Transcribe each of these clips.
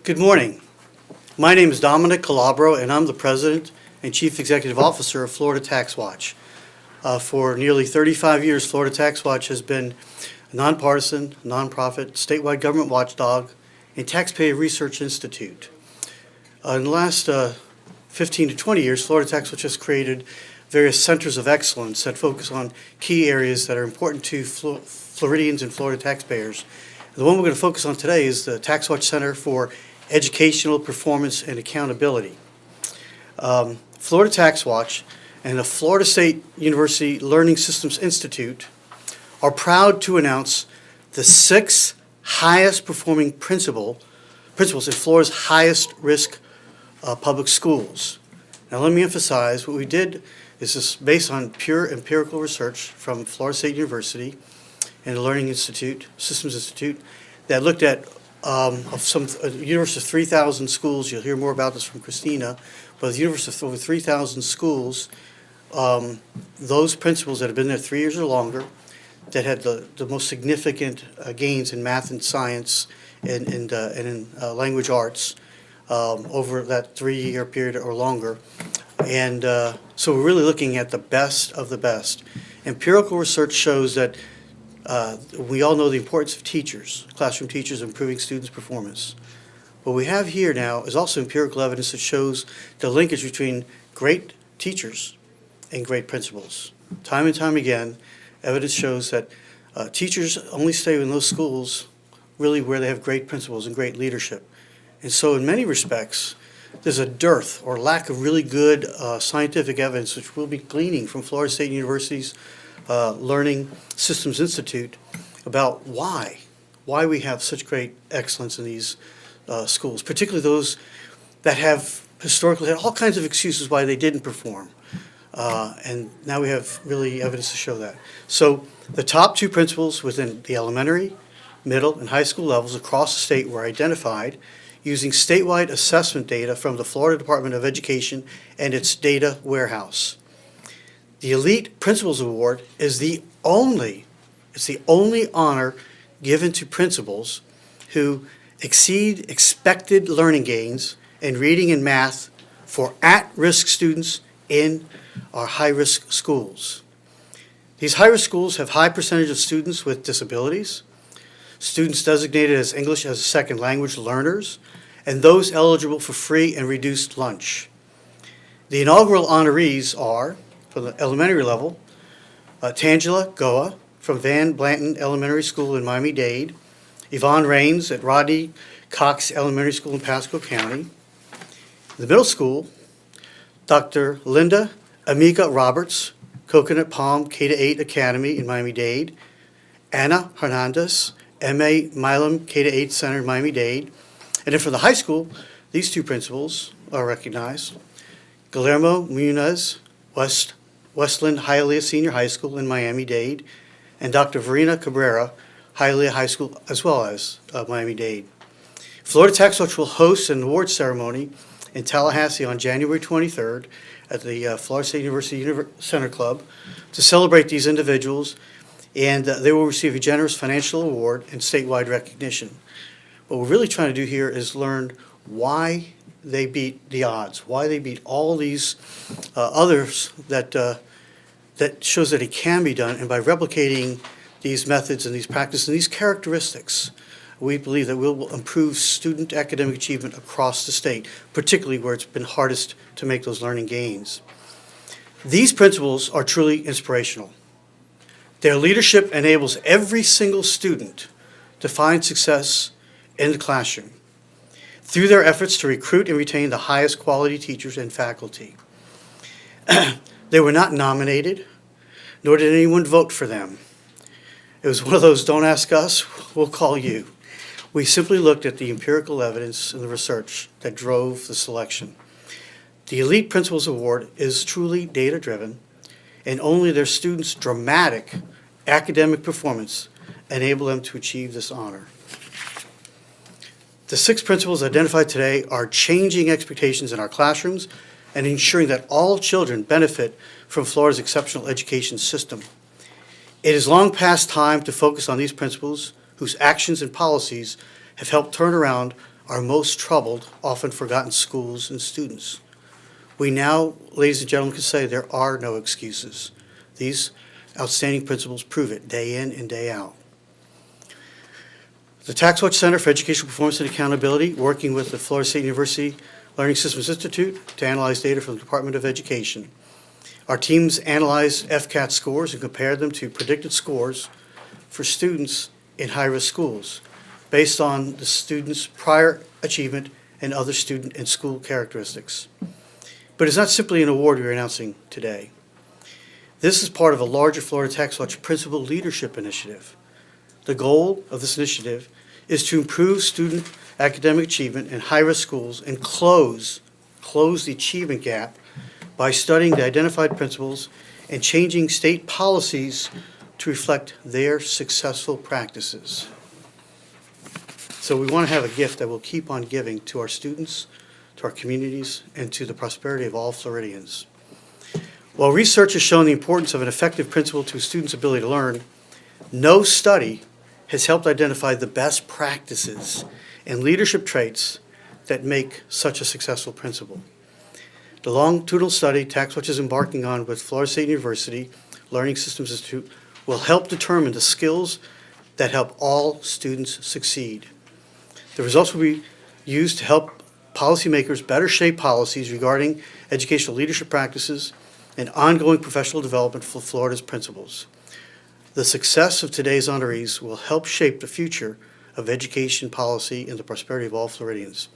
Good morning. My name is Dominic Calabro, and I'm the President and Chief Executive Officer of Florida TaxWatch. For nearly 35 years, Florida TaxWatch has been a nonpartisan, nonprofit, statewide government watchdog and taxpayer research institute. In the last 15 to 20 years, Florida TaxWatch has created various centers of excellence that focus on key areas that are important to Floridians and Florida taxpayers. The one we're going to focus on today is the TaxWatch Center for Educational Performance and Accountability. Florida TaxWatch and the Florida State University Learning Systems Institute are proud to announce the 6 highest performing principals in Florida's highest risk public schools. Now let me emphasize, what we did is this based on pure empirical research from Florida State University and the Learning Systems Institute that looked at a universe of 3,000 schools. You'll hear more about this from Christina, but the universe of over 3,000 schools, those principals that have been there 3 years or longer, that had the most significant gains in math and science and in language arts over that 3-year period or longer. And so we're really looking at the best of the best. Empirical research shows that we all know the importance of teachers, classroom teachers, improving students' performance. What we have here now is also empirical evidence that shows the linkage between great teachers and great principals. Time and time again, evidence shows that teachers only stay in those schools really where they have great principals and great leadership. And so in many respects, there's a dearth or lack of really good scientific evidence, which we'll be gleaning from Florida State University's Learning Systems Institute about why we have such great excellence in these schools, particularly those that have historically had all kinds of excuses why they didn't perform. And now we have really evidence to show that. So the top 2 principals within the elementary, middle, and high school levels across the state were identified using statewide assessment data from the Florida Department of Education and its data warehouse. The Elite Principals Award is the only honor given to principals who exceed expected learning gains in reading and math for at-risk students in our high-risk schools. These high-risk schools have high percentage of students with disabilities, students designated as English as a second language learners, and those eligible for free and reduced lunch. The inaugural honorees are, for the elementary level, Tangela Goa from Van Blanton Elementary School in Miami-Dade, Yvonne Rains at Rodney Cox Elementary School in Pasco County. The middle school, Dr. Linda Amiga Roberts, Coconut Palm K-8 Academy in Miami-Dade, Anna Hernandez, M.A. Milam K-8 Center in Miami-Dade. And then for the high school, these 2 principals are recognized. Guillermo Munez, Westland Hialeah Senior High School in Miami-Dade, and Dr. Verena Cabrera, Hialeah High School, as well as Miami-Dade. Florida TaxWatch will host an award ceremony in Tallahassee on January 23rd at the Florida State University Center Club to celebrate these individuals, and they will receive a generous financial award and statewide recognition. What we're really trying to do here is learn why they beat the odds, why they beat all these others that shows that it can be done, and by replicating these methods and these practices and these characteristics, we believe that we'll improve student academic achievement across the state, particularly where it's been hardest to make those learning gains. These principles are truly inspirational. Their leadership enables every single student to find success in the classroom through their efforts to recruit and retain the highest quality teachers and faculty. They were not nominated, nor did anyone vote for them. It was one of those, don't ask us, we'll call you. We simply looked at the empirical evidence and the research that drove the selection. The Elite Principals Award is truly data-driven, and only their students' dramatic academic performance enable them to achieve this honor. The 6 principles identified today are changing expectations in our classrooms and ensuring that all children benefit from Florida's exceptional education system. It is long past time to focus on these principles whose actions and policies have helped turn around our most troubled, often forgotten schools and students. We now, ladies and gentlemen, can say there are no excuses. These outstanding principals prove it day in and day out. The TaxWatch Center for Educational Performance and Accountability, working with the Florida State University Learning Systems Institute to analyze data from the Department of Education. Our teams analyzed FCAT scores and compared them to predicted scores for students in high-risk schools based on the students' prior achievement and other student and school characteristics. But it's not simply an award we're announcing today. This is part of a larger Florida TaxWatch Principal Leadership Initiative. The goal of this initiative is to improve student academic achievement in high-risk schools and close the achievement gap by studying the identified principles and changing state policies to reflect their successful practices. So we want to have a gift that will keep on giving to our students, to our communities, and to the prosperity of all Floridians. While research has shown the importance of an effective principal to a student's ability to learn, no study has helped identify the best practices and leadership traits that make such a successful principal. The longitudinal study TaxWatch is embarking on with Florida State University Learning Systems Institute will help determine the skills that help all students succeed. The results will be used to help policymakers better shape policies regarding educational leadership practices and ongoing professional development for Florida's principals. The success of today's honorees will help shape the future of education policy and the prosperity of all Floridians.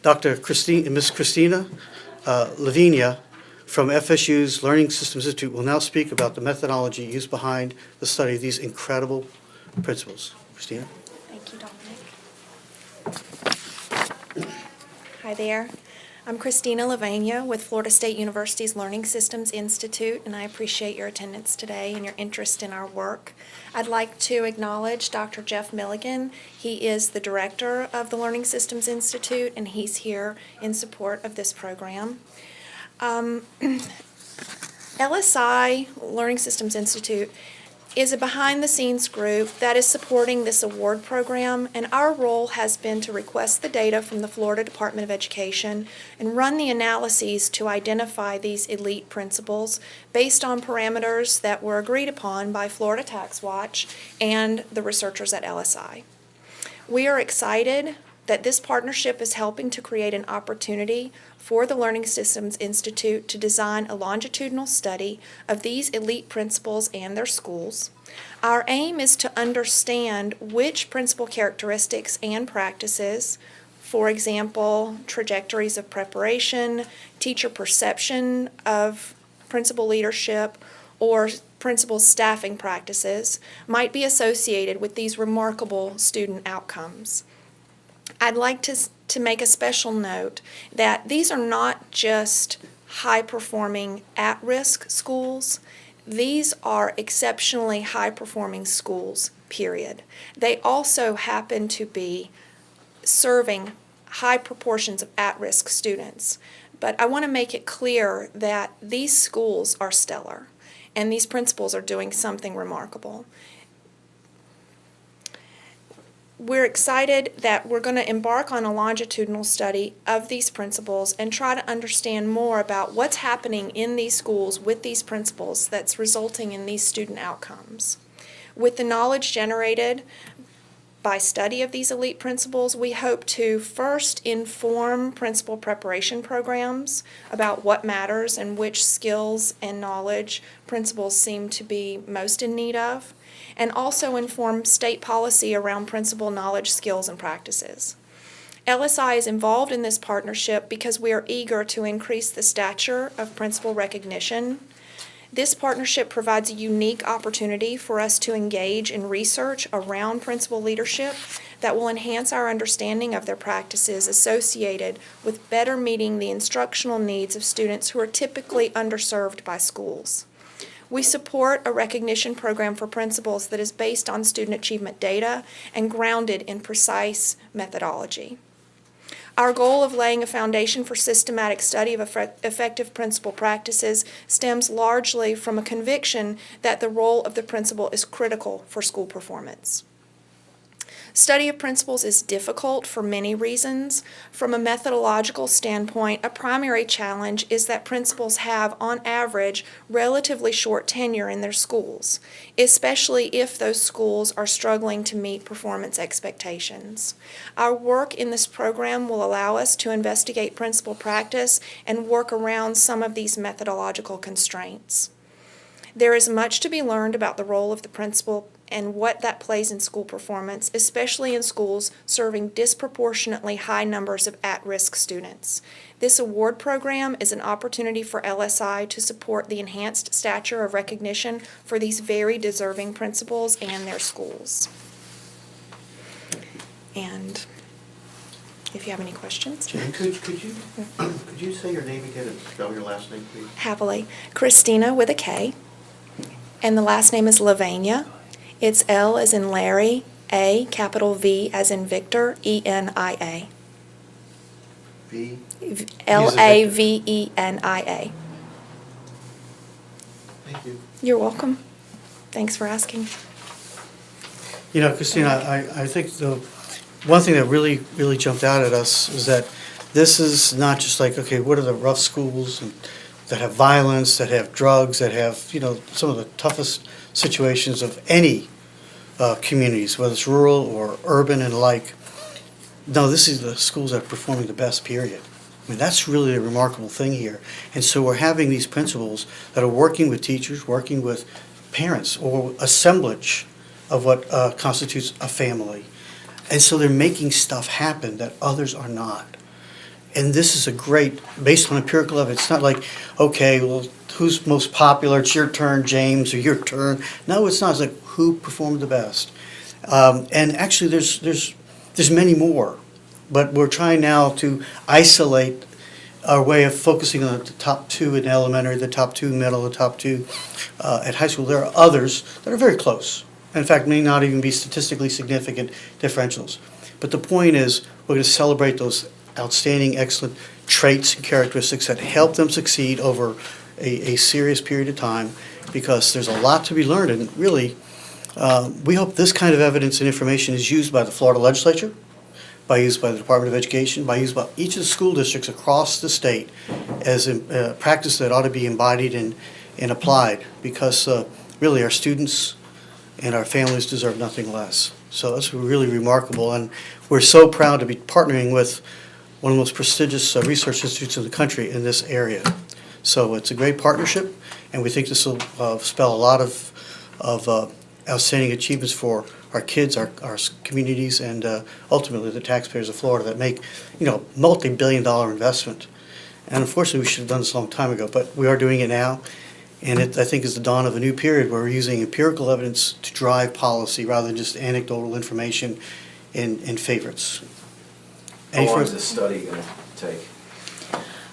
Ms. Christina Lavinia from FSU's Learning Systems Institute will now speak about the methodology used behind the study of these incredible principles. Christina? Thank you, Dominic. Hi there. I'm Christina Lavania with Florida State University's Learning Systems Institute, and I appreciate your attendance today and your interest in our work. I'd like to acknowledge Dr. Jeff Milligan. He is the director of the Learning Systems Institute, and he's here in support of this program. LSI, Learning Systems Institute, is a behind-the-scenes group that is supporting this award program, and our role has been to request the data from the Florida Department of Education and run the analyses to identify these elite principals based on parameters that were agreed upon by Florida TaxWatch and the researchers at LSI. We are excited that this partnership is helping to create an opportunity for the Learning Systems Institute to design a longitudinal study of these elite principals and their schools. Our aim is to understand which principal characteristics and practices, for example, trajectories of preparation, teacher perception of principal leadership, or principal staffing practices, might be associated with these remarkable student outcomes. I'd like to make a special note that these are not just high-performing at-risk schools. These are exceptionally high-performing schools, period. They also happen to be serving high proportions of at-risk students. But I want to make it clear that these schools are stellar, and these principals are doing something remarkable. We're excited that we're going to embark on a longitudinal study of these principals and try to understand more about what's happening in these schools with these principals that's resulting in these student outcomes. With the knowledge generated by study of these elite principals, we hope to first inform principal preparation programs about what matters and which skills and knowledge principals seem to be most in need of, and also inform state policy around principal knowledge, skills, and practices. LSI is involved in this partnership because we are eager to increase the stature of principal recognition. This partnership provides a unique opportunity for us to engage in research around principal leadership that will enhance our understanding of their practices associated with better meeting the instructional needs of students who are typically underserved by schools. We support a recognition program for principals that is based on student achievement data and grounded in precise methodology. Our goal of laying a foundation for systematic study of effective principal practices stems largely from a conviction that the role of the principal is critical for school performance. Study of principals is difficult for many reasons. From a methodological standpoint, a primary challenge is that principals have, on average, relatively short tenure in their schools, especially if those schools are struggling to meet performance expectations. Our work in this program will allow us to investigate principal practice and work around some of these methodological constraints. There is much to be learned about the role of the principal and what that plays in school performance, especially in schools serving disproportionately high numbers of at-risk students. This award program is an opportunity for LSI to support the enhanced stature of recognition for these very deserving principals and their schools. And if you have any questions. Jane, could you say your name again and spell your last name, please? Happily. Christina with a K, and the last name is Lavania. It's L as in Larry, A, capital V as in Victor, E-N-I-A. V? L-A-V-E-N-I-A. Thank you. You're welcome. Thanks for asking. You know, Christina, I think the one thing that really jumped out at us is that this is not just like, okay, what are the rough schools that have violence, that have drugs, that have, you know, some of the toughest situations of any communities, whether it's rural or urban and alike. No, this is the schools that are performing the best, period. I mean, that's really a remarkable thing here. And so we're having these principals that are working with teachers, working with parents, or assemblage of what constitutes a family. And so they're making stuff happen that others are not. And this is a great, based on empirical evidence, it's not like, okay, well, who's most popular, it's your turn, James, or your turn. No, it's not. It's like, who performed the best? And actually, there's many more. But we're trying now to isolate our way of focusing on the top two in elementary, the top two in middle, the top two at high school. There are others that are very close. In fact, may not even be statistically significant differentials. But the point is, we're going to celebrate those outstanding, excellent traits and characteristics that help them succeed over a serious period of time, because there's a lot to be learned. And really, we hope this kind of evidence and information is used by the Florida legislature, used by the Department of Education, used by each of the school districts across the state as a practice that ought to be embodied and applied, because really our students and our families deserve nothing less. So that's really remarkable, and we're so proud to be partnering with one of the most prestigious research institutes in the country in this area. So it's a great partnership, and we think this will spell a lot of outstanding achievements for our kids, our communities, and ultimately the taxpayers of Florida that make, you know, multi-billion-dollar investment. And unfortunately, we should have done this a long time ago, but we are doing it now. And it, I think, is the dawn of a new period where we're using empirical evidence to drive policy rather than just anecdotal information and favorites. How long is this study going to take?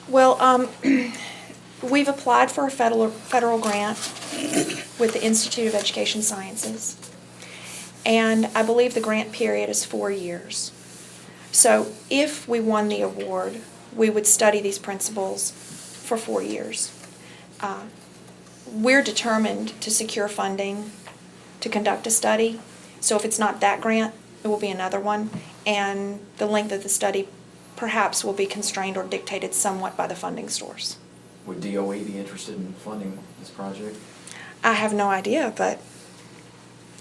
Well, we've applied for a federal grant with the Institute of Education Sciences, and I believe the grant period is 4 years. So if we won the award, we would study these principles for 4 years. We're determined to secure funding to conduct a study, so if it's not that grant, it will be another one, and the length of the study perhaps will be constrained or dictated somewhat by the funding source. Would DOE be interested in funding this project? I have no idea, but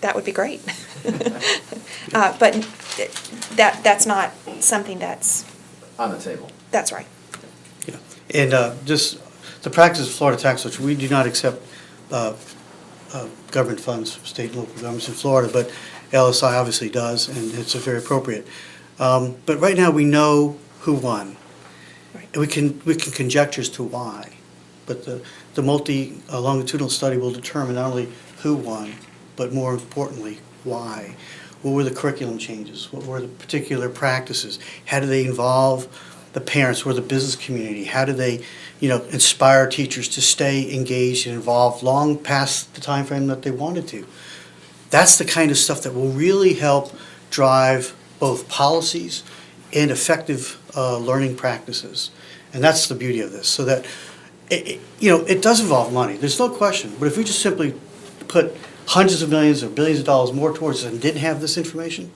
that would be great. But that's not something that's... On the table. That's right. Yeah. And just the practice of Florida TaxWatch, we do not accept government funds, state and local governments in Florida, but LSI obviously does, and it's very appropriate. But right now we know who won. Right. And we can conjecture as to why, but the multi-longitudinal study will determine not only who won, but more importantly, why. What were the curriculum changes? What were the particular practices? How do they involve the parents or the business community? How do they, inspire teachers to stay engaged and involved long past the time frame that they wanted to? That's the kind of stuff that will really help drive both policies and effective learning practices. And that's the beauty of this. So that, it does involve money. There's no question. But if we just simply put hundreds of millions or billions of dollars more towards it and didn't have this information,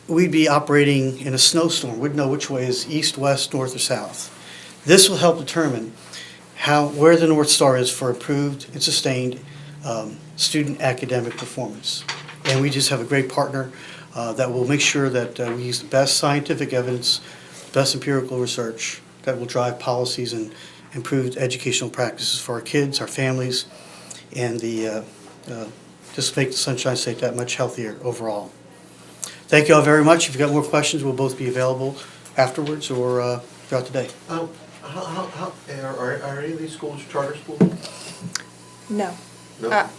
we'd be operating in a snowstorm. We'd know which way is east, west, north, or south. This will help determine where the North Star is for improved and sustained student academic performance. And we just have a great partner that will make sure that we use the best scientific evidence, best empirical research that will drive policies and improved educational practices for our kids, our families, and just make the Sunshine State that much healthier overall. Thank you all very much. If you've got more questions, we'll both be available afterwards or throughout the day. Are any of these schools charter schools? No. No?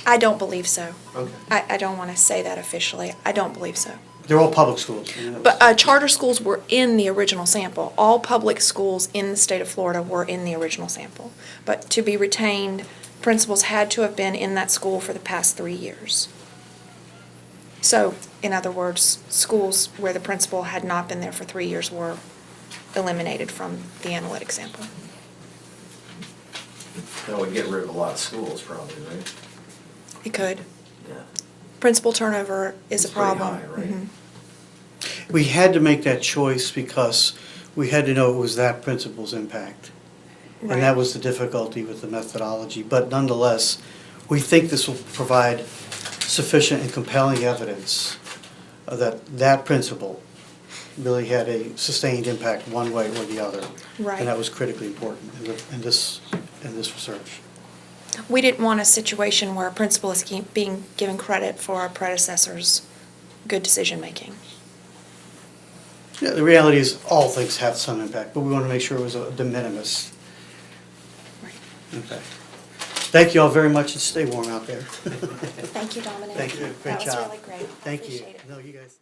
I don't believe so. Okay. I don't want to say that officially. I don't believe so. They're all public schools. But charter schools were in the original sample. All public schools in the state of Florida were in the original sample. But to be retained, principals had to have been in that school for the past 3 years. So, in other words, schools where the principal had not been there for 3 years were eliminated from the analytic sample. That would get rid of a lot of schools probably, right? It could. Yeah. Principal turnover is a It's pretty problem. high, right? Mhm. We had to make that choice because we had to know it was that principal's impact. And that Right. was the difficulty with the methodology. But nonetheless, we think this will provide sufficient and compelling evidence that that principal really had a sustained impact one way or the other. Right. And that was critically important in this research. We didn't want a situation where a principal is being given credit for a predecessor's good decision-making. Yeah, the reality is all things have some impact, but we want to make sure it was a de minimis. Right. Okay. Thank you all very much and stay warm out there. Thank you, Dominic. Thank you. Great That job. was really great. Thank you. Appreciate it. No, you guys.